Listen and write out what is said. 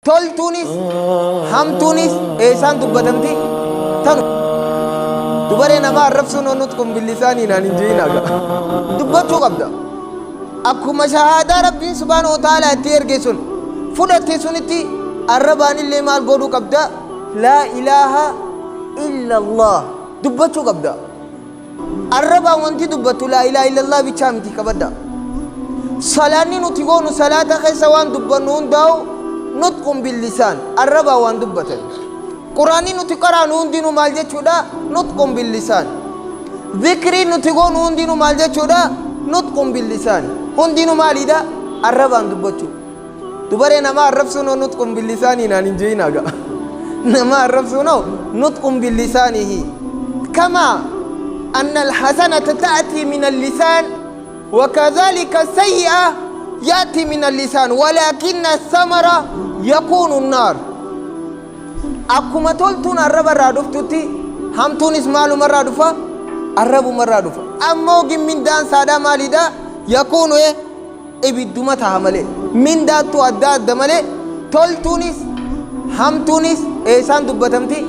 toltuunis hamtuunis eessaan dubbatamti tanu dubaree namaa arrabsuun nutqun bilisaanii naan hin je'inaaga dubbachuu qabda akkuma shahaadaa rabbiin subhaanahu wa ta'aalaa itti erge sun fudhatte sunitti arrabaan illee maal godhuu qabda laa ilaaha illa allah dubbachuu qabda arrabaan wanti dubbatu laa ilaaha illa allah bichaa miti qabadda salaanni nuti goonu salaata keessa waan dubbannu hundaa'u nutqun billisaan arrabaa waan dubbatan quraanii nuti qaraanu hundinuu maal jechuudha nutqun billisaan dhikrii nuti goonu hundinuu maal jechuudha nutqun billisaan hundinuu maalidha arrabaan dubbachuu dubaree nama arrabsuun nutqun billisaanii naan hin je'inaaga nama arrabsuun nutqun billisaanihi kama anna alhasanata ta'ti min allisan وكذلك السيئة يأتي من اللسان ولكن الثمرة يكون النار أكما تولتون الرب الرادفتي هم تونس مالو مرادفة الرب مرادفة أما من دان سادا مالي دا يكون إبدوما تعمله من دا تؤدى الدمله تولتونس هم تونس إيسان دبتمتي